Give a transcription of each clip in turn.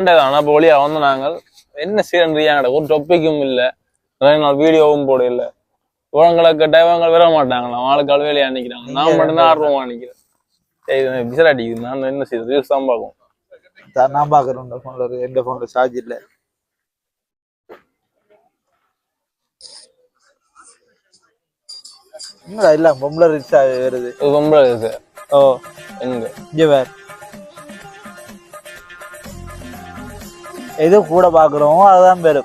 ஆனால் இப்போ ஒளியாக வந்து நாங்கள் என்ன செய்யறியாங்கட ஒரு டொப்பிக்கும் இல்லை, நிறைய நாள் வீடியோவும் போட இல்லை. இவங்களை கேட்டவங்க விட மாட்டாங்களாம், ஆளுக்கால் வேலையா நினைக்கிறாங்க. நான் மட்டும்தான் ஆர்வமா நினைக்கிறேன். சரி விசாரிக்குது, நான் என்ன செய்யுது ரீல்ஸ் தான் பார்க்கும். நான் பார்க்குறேன். எந்த ஃபோன்ல சார்ஜ் இல்லை. இல்ல பொம்பளை ரீல்ஸ் வருது. பொம்பளை இருக்கு. ஓ எங்க இங்க வேற எது கூட பாக்குறோம் அதுதான் பேரு.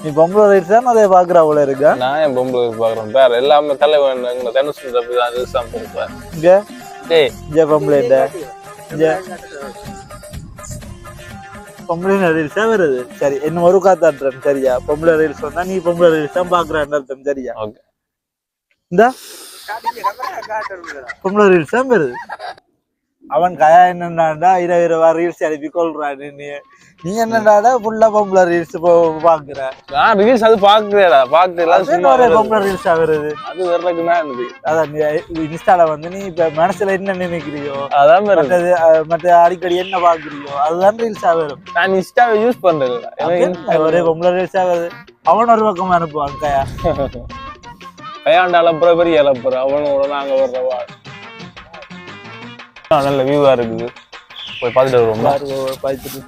நீ பொம்பளை ரீல்ஸ் தான் அதை பாக்குற அவ்வளவு இருக்கா? நான் என் பொம்பளை பாக்குறேன் பேர் எல்லாமே தலைவன் தனுஷ் தான் இருப்பேன். இங்க பொம்பளை இல்ல, பொம்பளை ரீல்ஸா வருது. சரி என்ன ஒரு காத்தாட்டுறேன் சரியா? பொம்பளை ரீல்ஸ் வந்தா நீ பொம்பளை ரீல்ஸ் தான் பாக்குறேன் அர்த்தம் சரியா? இந்த பொம்பளை ரீல்ஸ் தான் வருது. அவன் கயா என்னடாண்டா 20 ரீல்ஸ் அனுப்பி கொள்றான். நீ என்னடாடா ஃபுல்லா பொம்பளை ரீல்ஸ் பாக்குற? நான் ரீல்ஸ் அது பாக்குறேடா, பாக்குறேன் பொம்பளை ரீல்ஸ் வருது. அது வர்றதுக்குன்னா எனக்கு அதான் இன்ஸ்டால வந்து நீ இப்ப மனசுல என்ன நினைக்கிறியோ அதான் மற்ற அடிக்கடி என்ன பாக்குறியோ அதுதான் ரீல்ஸா வரும். நான் இன்ஸ்டாவை யூஸ் பண்றது ஒரே பொம்பளை ரீல்ஸா வருது. அவன் ஒரு பக்கம் அனுப்புவான் கயா கையாண்ட அலப்புற பெரிய அலப்புற அவனோட நாங்க வர்றவா. நல்ல வியூவா இருக்குது, போய் பார்த்துட்டு வருவோம். பார்த்துட்டு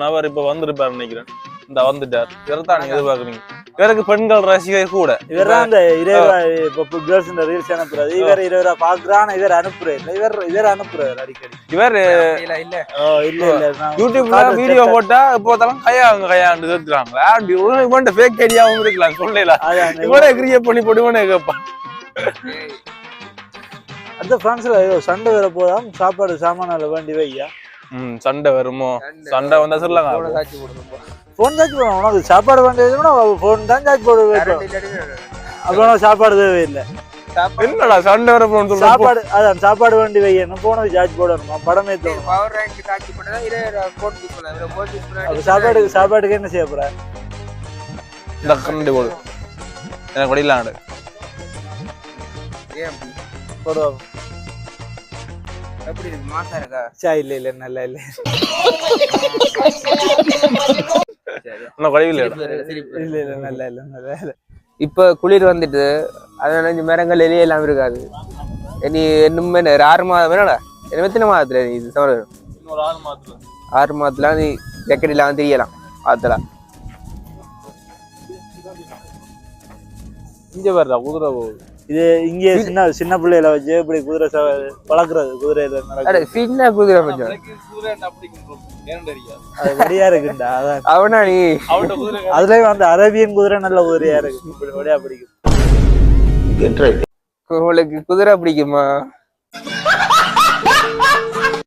நபர் இப்ப வந்திருப்பாரு நினைக்கிறேன். இந்த வந்துட்டார். இவர்தான் நீங்க எதிர்பார்க்குறீங்க. இவருக்கு பெண்கள் ரசிகர் கூட. இவர் அந்த 20 கேர்ள்ஸ் ரீல்ஸ் அனுப்புறது. இவர் 20 பாக்குறான், இவர் அனுப்புறாரு. இவர் அனுப்புறாரு அடிக்கடி. இவர் இல்ல இல்ல யூடியூப்ல வீடியோ போட்டா இப்போதெல்லாம் கையாண்டு கேட்கிறாங்க. இவன்ட்ட ஃபேக் ஐடியாவும் இருக்கலாம் சொல்லலாம். இவனே கிரியேட் பண்ணி போட்டு இவனே கேட்பான். அந்த பிரான்ஸ்ல சண்டை வர போதாம், சாப்பாடு சாமான வேண்டி வையா. சண்டை வருமோ? சண்டை வந்தா சொல்லுங்க. போன் சார்ஜ் போடணும். உனக்கு சாப்பாடு வேண்டியதுன்னா போன் தான் சார்ஜ் போட வைக்கும். அப்புறம் சாப்பாடு தேவையில்லை. என்னடா சண்டை வர போகணும்? சாப்பாடு அதான் சாப்பாடு வேண்டி வைக்கணும், போனது சார்ஜ் போடணுமா? படமே தோணும். சாப்பாடுக்கு என்ன செய்ய போற? இந்த கரண்டி போடு எனக்கு கொடியிலாண்டு போடுவோம். எப்படி இருக்கு? மாசா இருக்கா? சா இல்ல இல்ல நல்லா இல்ல. இல்ல இல்ல நல்லா இல்ல நல்லா இல்ல. இப்ப குளிர் வந்துட்டு அதனால இந்த மரங்கள் எலியே எல்லாம் இருக்காது. நீ இன்னும் 6 மாதம் வேணா எத்தனை மாதத்துல நீ இது சமரம்? 6 மாதத்துல நீ ஜக்கெட் இல்லாம தெரியலாம் ஆத்தலாம். இங்க வருதா குதிரை போகுது. இது இங்கே சின்ன பிள்ளைகளை வச்சு இப்படி குதிரை வளர்க்குறது. குதிரையில சின்ன குதிரை வடியா இருக்குண்டா. அவனா நீ அதுலயும் அந்த அரேபியன் குதிரை நல்ல குதிரையா இருக்கு. வடியா பிடிக்கும். உங்களுக்கு குதிரை பிடிக்குமா?